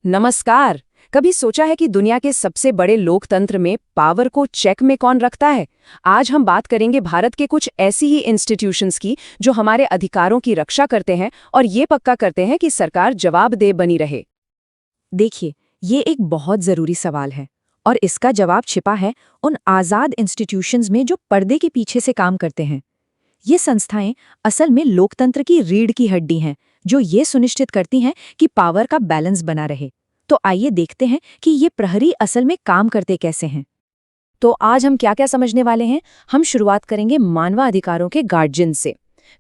नमस्कार। कभी सोचा है कि दुनिया के सबसे बड़े लोकतंत्र में पावर को चेक में कौन रखता है? आज हम बात करेंगे भारत के कुछ ऐसी ही इंस्टीट्यूशंस की जो हमारे अधिकारों की रक्षा करते हैं और ये पक्का करते हैं कि सरकार जवाबदेह बनी रहे। देखिए, ये एक बहुत जरूरी सवाल है और इसका जवाब छिपा है उन आजाद इंस्टीट्यूशंस में जो पर्दे के पीछे से काम करते हैं। ये संस्थाएं असल में लोकतंत्र की रीढ़ की हड्डी हैं, जो ये सुनिश्चित करती हैं कि पावर का बैलेंस बना रहे। तो आइए देखते हैं कि ये प्रहरी असल में काम करते कैसे हैं। तो आज हम क्या क्या समझने वाले हैं। हम शुरुआत करेंगे मानवाधिकारों के गार्जियन से,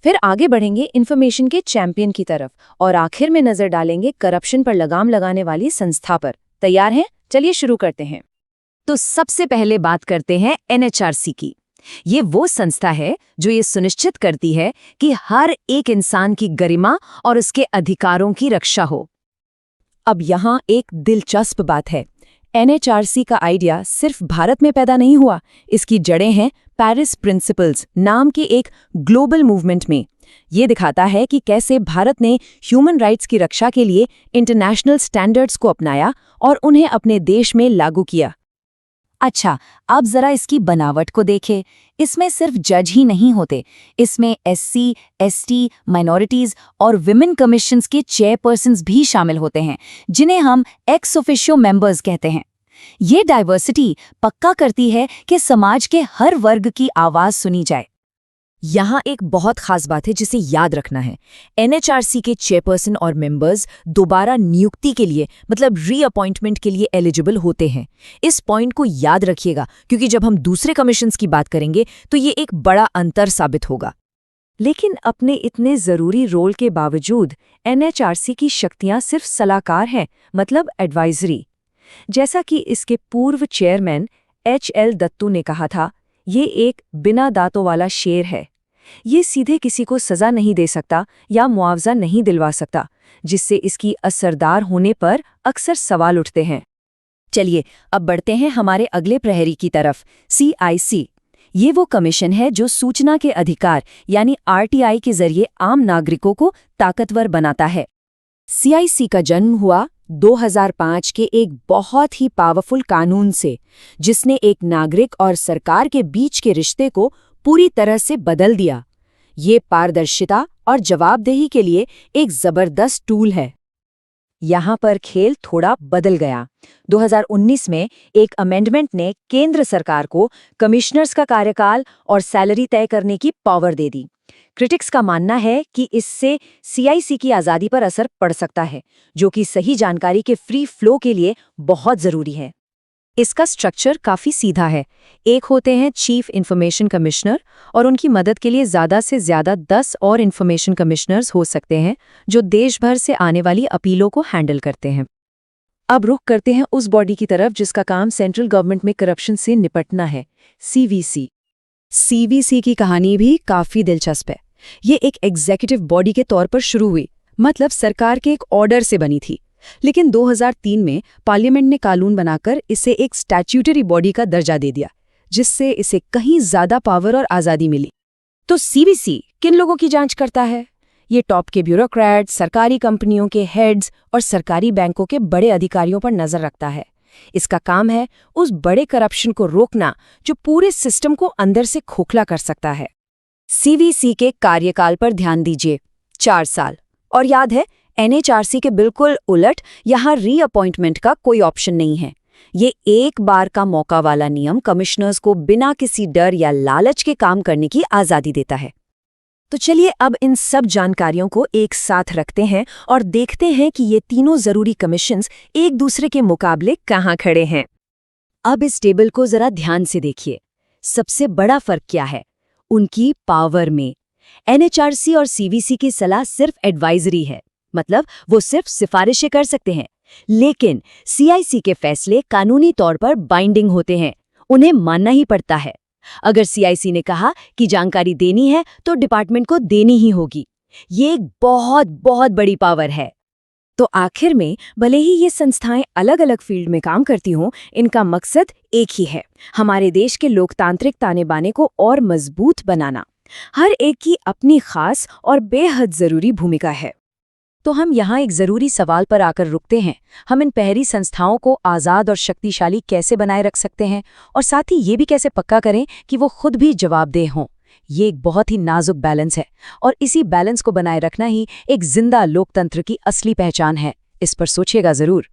फिर आगे बढ़ेंगे इंफॉर्मेशन के चैंपियन की तरफ और आखिर में नजर डालेंगे करप्शन पर लगाम लगाने वाली संस्था पर। तैयार हैं? चलिए शुरू करते हैं। तो सबसे पहले बात करते हैं एनएचआरसी की। ये वो संस्था है जो ये सुनिश्चित करती है कि हर एक इंसान की गरिमा और उसके अधिकारों की रक्षा हो। अब यहाँ एक दिलचस्प बात है। एनएचआरसी का आइडिया सिर्फ भारत में पैदा नहीं हुआ, इसकी जड़ें हैं पेरिस प्रिंसिपल्स नाम के एक ग्लोबल मूवमेंट में। ये दिखाता है कि कैसे भारत ने ह्यूमन राइट्स की रक्षा के लिए इंटरनेशनल स्टैंडर्ड्स को अपनाया और उन्हें अपने देश में लागू किया। अच्छा, अब जरा इसकी बनावट को देखें। इसमें सिर्फ जज ही नहीं होते, इसमें एससी, एसटी, माइनॉरिटीज और विमेन कमीशंस के चेयरपर्सन्स भी शामिल होते हैं, जिन्हें हम एक्स ऑफिशियो मेंबर्स कहते हैं। ये डाइवर्सिटी पक्का करती है कि समाज के हर वर्ग की आवाज सुनी जाए। यहाँ एक बहुत खास बात है जिसे याद रखना है। एनएचआरसी के चेयरपर्सन और मेंबर्स दोबारा नियुक्ति के लिए मतलब रीअपॉइंटमेंट के लिए एलिजिबल होते हैं। इस पॉइंट को याद रखिएगा, क्योंकि जब हम दूसरे कमीशंस की बात करेंगे तो ये एक बड़ा अंतर साबित होगा। लेकिन अपने इतने जरूरी रोल के बावजूद एनएचआरसी की शक्तियां सिर्फ सलाहकार हैं, मतलब एडवाइजरी। जैसा कि इसके पूर्व चेयरमैन एचएल दत्तू ने कहा था, ये एक बिना दांतों वाला शेर है। ये सीधे किसी को सजा नहीं दे सकता या मुआवजा नहीं दिलवा सकता, जिससे इसकी असरदार होने पर अक्सर सवाल उठते हैं। चलिए अब बढ़ते हैं हमारे अगले प्रहरी की तरफ, सीआईसी। ये वो कमीशन है जो सूचना के अधिकार यानी आरटीआई के जरिए आम नागरिकों को ताकतवर बनाता है। सीआईसी का जन्म हुआ 2005 के एक बहुत ही पावरफुल कानून से, जिसने एक नागरिक और सरकार के बीच के रिश्ते को पूरी तरह से बदल दिया। ये पारदर्शिता और जवाबदेही के लिए एक जबरदस्त टूल है। यहाँ पर खेल थोड़ा बदल गया। 2019 में एक अमेंडमेंट ने केंद्र सरकार को कमिश्नर्स का कार्यकाल और सैलरी तय करने की पावर दे दी। क्रिटिक्स का मानना है कि इससे सीआईसी की आज़ादी पर असर पड़ सकता है, जो कि सही जानकारी के फ्री फ्लो के लिए बहुत ज़रूरी है। इसका स्ट्रक्चर काफ़ी सीधा है। एक होते हैं चीफ इंफॉर्मेशन कमिश्नर और उनकी मदद के लिए ज़्यादा से ज़्यादा 10 और इंफॉर्मेशन कमिश्नर्स हो सकते हैं, जो देश भर से आने वाली अपीलों को हैंडल करते हैं। अब रुख करते हैं उस बॉडी की तरफ जिसका काम सेंट्रल गवर्नमेंट में करप्शन से निपटना है, सीवीसी। सीवीसी की कहानी भी काफ़ी दिलचस्प है। ये एक एग्जीक्यूटिव बॉडी के तौर पर शुरू हुई, मतलब सरकार के एक ऑर्डर से बनी थी। लेकिन 2003 में पार्लियामेंट ने कानून बनाकर इसे एक स्टैट्यूटरी बॉडी का दर्जा दे दिया, जिससे इसे कहीं ज़्यादा पावर और आज़ादी मिली। तो सीवीसी किन लोगों की जांच करता है? ये टॉप के ब्यूरोक्रेट्स, सरकारी कंपनियों के हेड्स और सरकारी बैंकों के बड़े अधिकारियों पर नज़र रखता है। इसका काम है उस बड़े करप्शन को रोकना जो पूरे सिस्टम को अंदर से खोखला कर सकता है। सीवीसी के कार्यकाल पर ध्यान दीजिए, 4 साल। और याद है, एनएचआरसी के बिल्कुल उलट यहाँ रीअपॉइंटमेंट का कोई ऑप्शन नहीं है। ये एक बार का मौका वाला नियम कमिश्नर्स को बिना किसी डर या लालच के काम करने की आज़ादी देता है। तो चलिए अब इन सब जानकारियों को एक साथ रखते हैं और देखते हैं कि ये तीनों जरूरी कमीशंस एक दूसरे के मुकाबले कहाँ खड़े हैं। अब इस टेबल को जरा ध्यान से देखिए। सबसे बड़ा फर्क क्या है? उनकी पावर में। एनएचआरसी और सीवीसी की सलाह सिर्फ एडवाइजरी है, मतलब वो सिर्फ सिफारिशें कर सकते हैं। लेकिन सीआईसी के फैसले कानूनी तौर पर बाइंडिंग होते हैं, उन्हें मानना ही पड़ता है। अगर सीआईसी ने कहा कि जानकारी देनी है तो डिपार्टमेंट को देनी ही होगी। ये एक बहुत बहुत बड़ी पावर है। तो आखिर में भले ही ये संस्थाएं अलग अलग फील्ड में काम करती हों, इनका मकसद एक ही है, हमारे देश के लोकतांत्रिक ताने बाने को और मजबूत बनाना। हर एक की अपनी खास और बेहद जरूरी भूमिका है। तो हम यहाँ एक ज़रूरी सवाल पर आकर रुकते हैं। हम इन पहरी संस्थाओं को आज़ाद और शक्तिशाली कैसे बनाए रख सकते हैं, और साथ ही ये भी कैसे पक्का करें कि वो खुद भी जवाबदेह हों। ये एक बहुत ही नाजुक बैलेंस है, और इसी बैलेंस को बनाए रखना ही एक जिंदा लोकतंत्र की असली पहचान है। इस पर सोचिएगा ज़रूर।